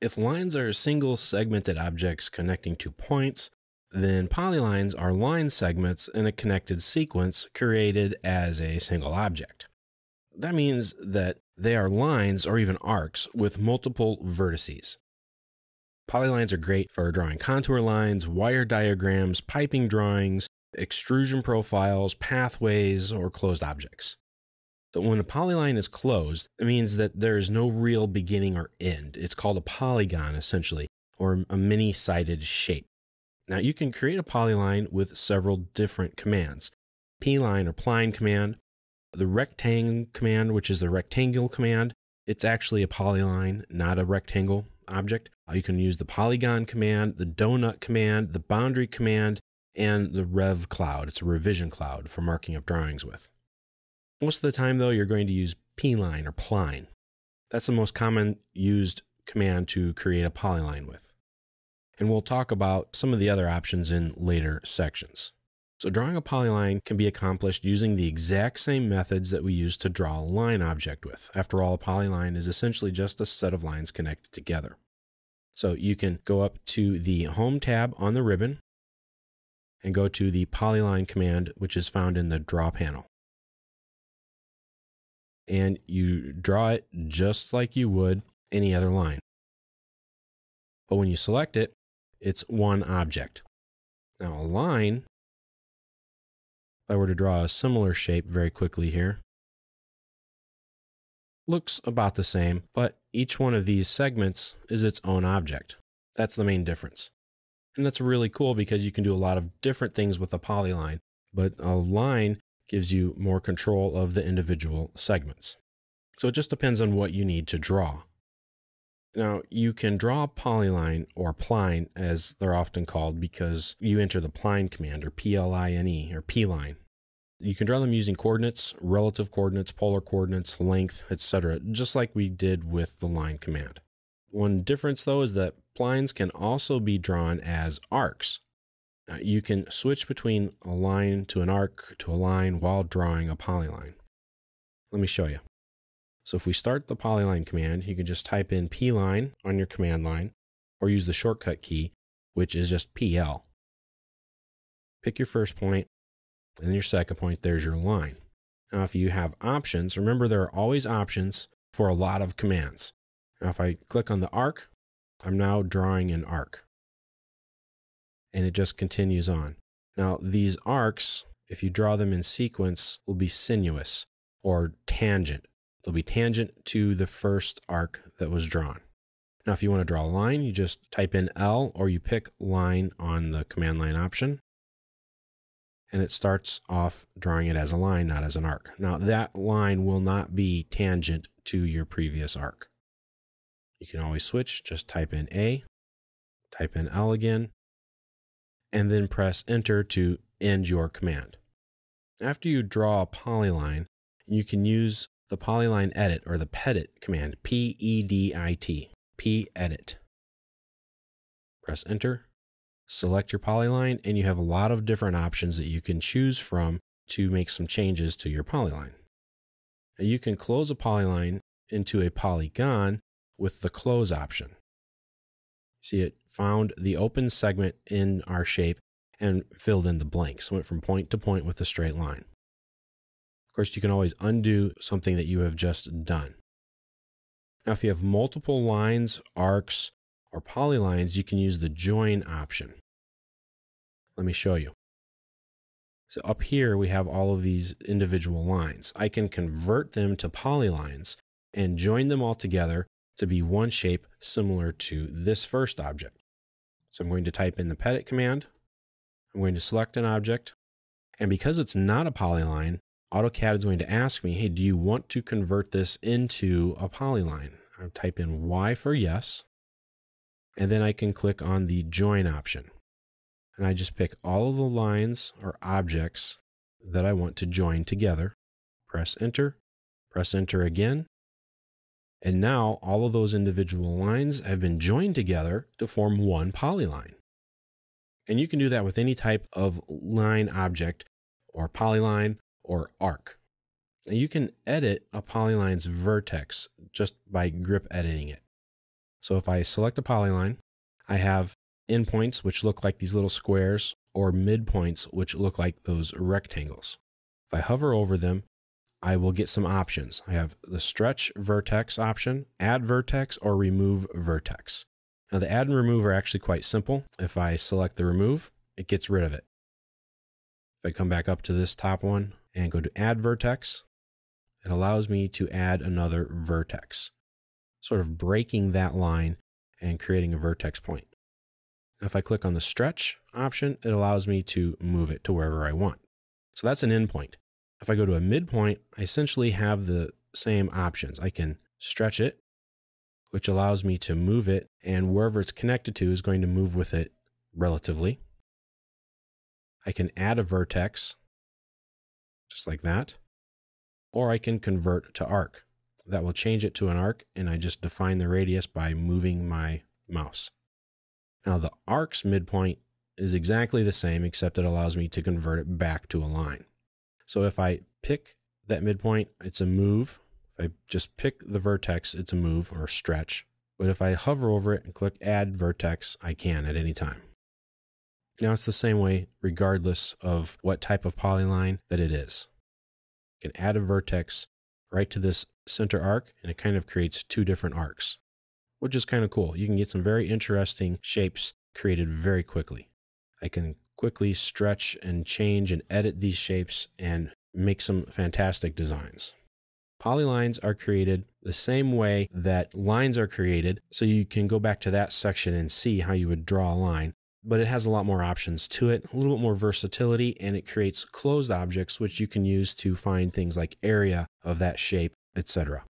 If lines are single segmented objects connecting to points, then polylines are line segments in a connected sequence created as a single object. That means that they are lines or even arcs with multiple vertices. Polylines are great for drawing contour lines, wire diagrams, piping drawings, extrusion profiles, pathways, or closed objects. So when a polyline is closed, it means that there is no real beginning or end. It's called a polygon, essentially, or a many-sided shape. Now, you can create a polyline with several different commands. P-line or pline command, the rectangle command, which is the rectangle command. It's actually a polyline, not a rectangle object. You can use the polygon command, the donut command, the boundary command, and the rev cloud. It's a revision cloud for marking up drawings with. Most of the time, though, you're going to use p-line or pline. That's the most common used command to create a polyline with. And we'll talk about some of the other options in later sections. So drawing a polyline can be accomplished using the exact same methods that we use to draw a line object with. After all, a polyline is essentially just a set of lines connected together. So you can go up to the Home tab on the ribbon and go to the Polyline command, which is found in the Draw panel. And you draw it just like you would any other line. But when you select it, it's one object. Now a line, if I were to draw a similar shape very quickly here, looks about the same, but each one of these segments is its own object. That's the main difference. And that's really cool because you can do a lot of different things with a polyline, but a line gives you more control of the individual segments. So it just depends on what you need to draw. Now, you can draw a polyline or pline, as they're often called, because you enter the pline command, or P-L-I-N-E, or p-line. You can draw them using coordinates, relative coordinates, polar coordinates, length, etc., just like we did with the line command. One difference, though, is that plines can also be drawn as arcs. Now, you can switch between a line to an arc to a line while drawing a polyline. Let me show you. So if we start the polyline command, you can just type in p-line on your command line, or use the shortcut key, which is just PL. Pick your first point, and then your second point, there's your line. Now if you have options, remember there are always options for a lot of commands. Now if I click on the arc, I'm now drawing an arc. And it just continues on. Now these arcs, if you draw them in sequence, will be sinuous or tangent. They'll be tangent to the first arc that was drawn. Now, if you want to draw a line, you just type in L or you pick line on the command line option. And it starts off drawing it as a line, not as an arc. Now, that line will not be tangent to your previous arc. You can always switch. Just type in A, type in L again, and then press Enter to end your command. After you draw a polyline, you can use the polyline edit or the pedit command, P-E-D-I-T, p-edit. Press enter, select your polyline, and you have a lot of different options that you can choose from to make some changes to your polyline. Now you can close a polyline into a polygon with the close option. See, it found the open segment in our shape and filled in the blanks, went from point to point with a straight line. Of course, you can always undo something that you have just done. Now, if you have multiple lines, arcs, or polylines, you can use the join option. Let me show you. So up here, we have all of these individual lines. I can convert them to polylines and join them all together to be one shape similar to this first object. So I'm going to type in the pedit command. I'm going to select an object. And because it's not a polyline, AutoCAD is going to ask me, hey, do you want to convert this into a polyline? I'll type in Y for yes, and then I can click on the join option. And I just pick all of the lines or objects that I want to join together. Press enter again. And now all of those individual lines have been joined together to form one polyline. And you can do that with any type of line object or polyline or arc. Now you can edit a polyline's vertex just by grip editing it. So if I select a polyline, I have endpoints, which look like these little squares, or midpoints, which look like those rectangles. If I hover over them, I will get some options. I have the stretch vertex option, add vertex, or remove vertex. Now the add and remove are actually quite simple. If I select the remove, it gets rid of it. If I come back up to this top one and go to add vertex, it allows me to add another vertex, sort of breaking that line and creating a vertex point. If I click on the stretch option, it allows me to move it to wherever I want. So that's an endpoint. If I go to a midpoint, I essentially have the same options. I can stretch it, which allows me to move it, and wherever it's connected to is going to move with it relatively. I can add a vertex, just like that, or I can convert to arc. That will change it to an arc, and I just define the radius by moving my mouse. Now the arc's midpoint is exactly the same, except it allows me to convert it back to a line. So if I pick that midpoint, it's a move. If I just pick the vertex, it's a move or stretch. But if I hover over it and click add vertex, I can at any time. Now it's the same way regardless of what type of polyline that it is. You can add a vertex right to this center arc, and it kind of creates two different arcs, which is kind of cool. You can get some very interesting shapes created very quickly. I can quickly stretch and change and edit these shapes and make some fantastic designs. Polylines are created the same way that lines are created, so you can go back to that section and see how you would draw a line, but it has a lot more options to it, a little bit more versatility, and it creates closed objects which you can use to find things like area of that shape, etc.